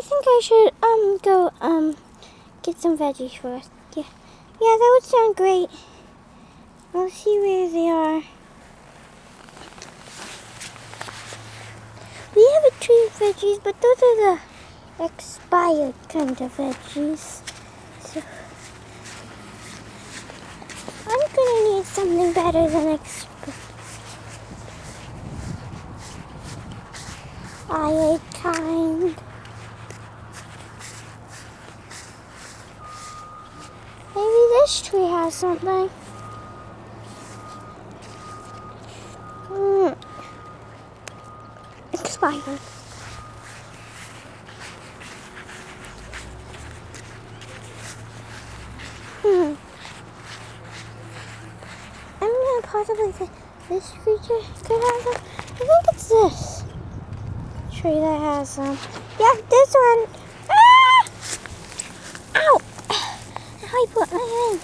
think I should go get some veggies first. Yeah, that would sound great. I'll see where they are. We have a tree of veggies, but those are the expired kind of veggies. So I'm gonna need something better than expired kind. Maybe this tree has something. Expired. I'm gonna possibly say this creature could have some. I think it's this tree that has some. Yep, this one. Ah! Ow! How I put my hand.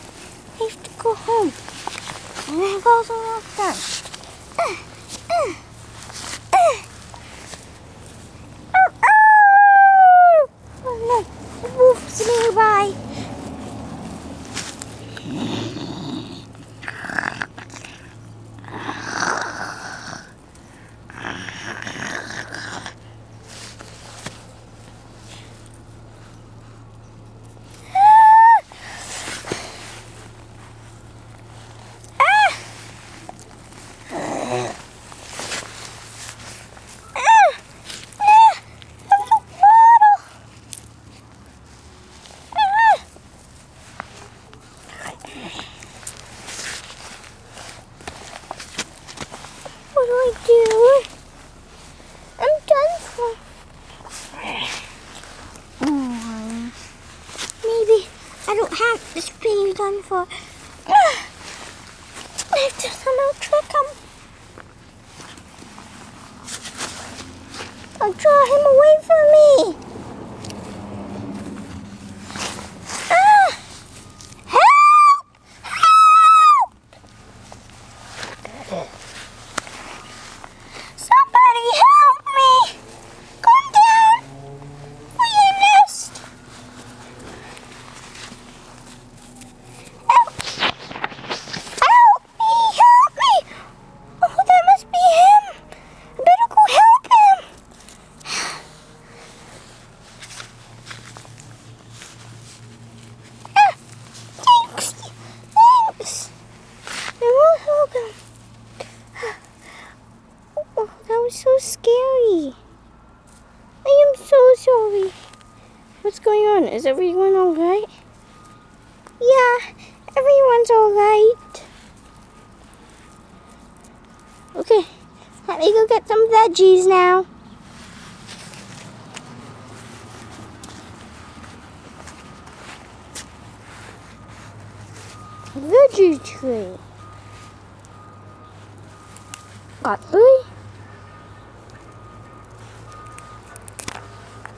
I have to go home. And then it goes almost done. Oh no, the wolf's nearby. What do I do? I'm done for. Maybe I don't have this being done for. I have to somehow trick him. I'll draw him away from me. Help! Help! Somebody help me! Come down for your nest! Help! Help me! Help me! Oh, that must be him! I better go help him! Thanks! Thanks! I won't help him. Oh, that was so scary. I am so sorry. What's going on? Is everyone alright? Yeah, everyone's alright. Okay, let me go get some veggies now. Veggie tree. Got 3.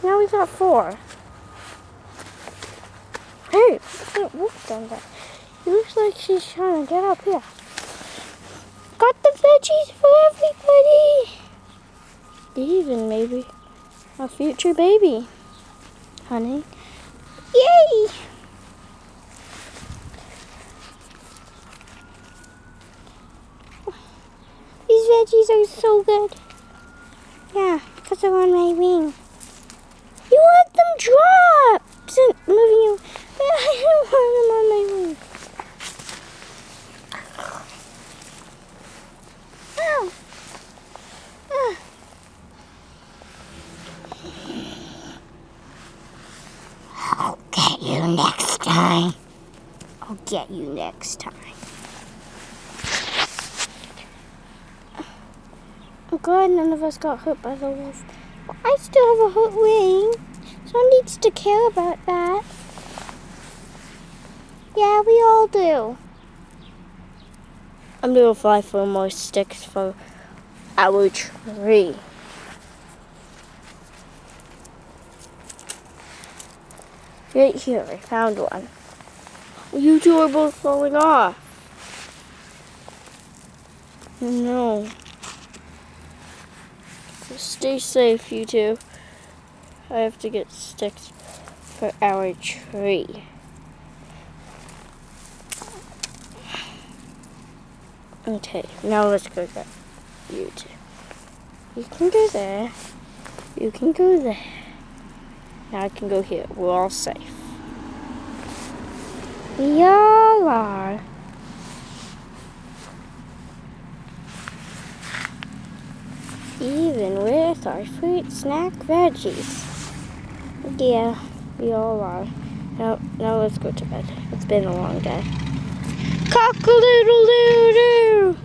Now we got 4. Hey, that wolf done that. It looks like she's trying to get up here. Got the veggies for everybody. Even maybe a future baby. Honey. Yay! These veggies are so good. Yeah, because they're on my wing. You want them dropped! Moving you. I don't want them on my wing. Ow! I'll get you next time. I'll get you next time. I'm glad none of us got hurt by the wolf. But I still have a hurt wing. Someone needs to care about that. Yeah, we all do. I'm gonna fly for more sticks for our tree. Right here, I found one. You two are both falling off. No. Stay safe, you two. I have to get sticks for our tree. Okay, now let's go get you two. You can go there. You can go there. Now I can go here. We're all safe. We all are. Even with our fruit snack veggies. Yeah, we all are. Now let's go to bed. It's been a long day. Cock-a-doodle-doo-doo!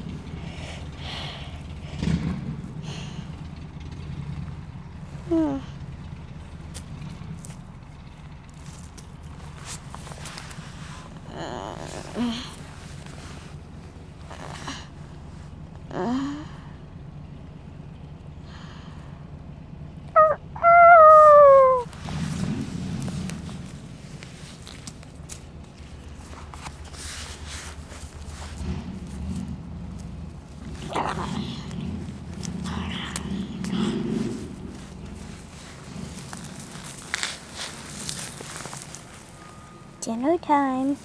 Dinner time.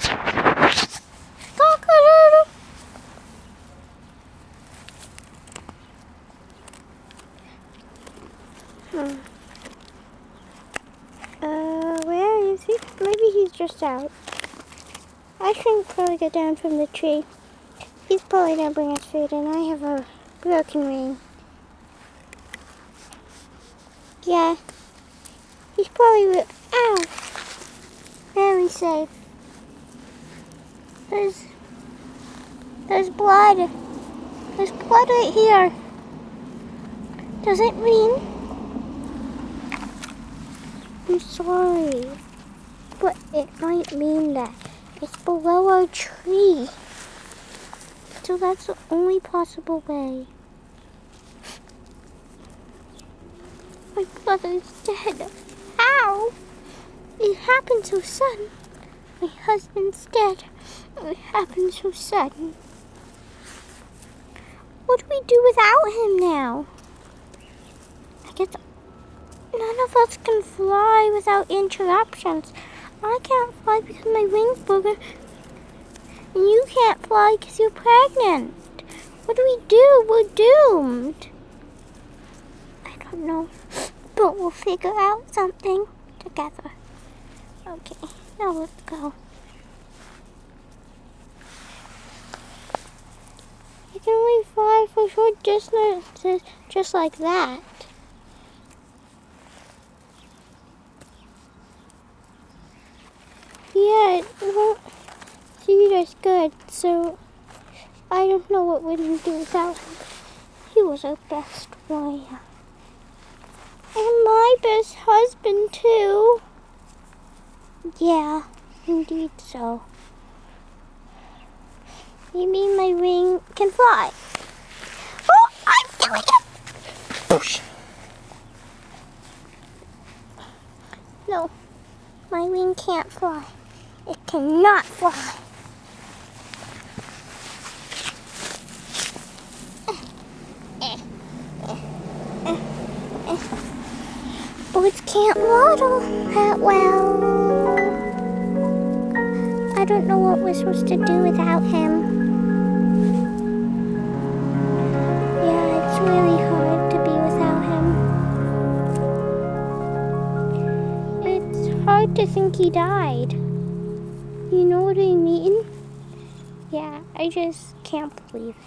Cock-a-doodle. Where is he? Maybe he's just out. I should probably get down from the tree. He's probably gonna bring us food, and I have a broken ring. Yeah. He's probably ow. Very safe. There's blood. There's blood right here. Does it mean? I'm sorry, but it might mean that it's below our tree. So that's the only possible way. My brother's dead. How? It happened so sudden. My husband's dead. It happened so sudden. What do we do without him now? I guess none of us can fly without interruptions. I can't fly because my wing's broken. And you can't fly because you're pregnant. What do we do? We're doomed. I don't know. But we'll figure out something together. Okay, now let's go. You can only fly for short distances just like that. Yeah, it won't feed us good, so I don't know what we're going to do without him. He was our best warrior. And my best husband, too. Yeah, indeed so. You mean my wing can fly? Oh, I'm doing it! Boosh. No, my wing can't fly. It cannot fly. Birds can't waddle that well. I don't know what we're supposed to do without him. Yeah, it's really hard to be without him. It's hard to think he died. You know what I mean? Yeah, I just can't believe it.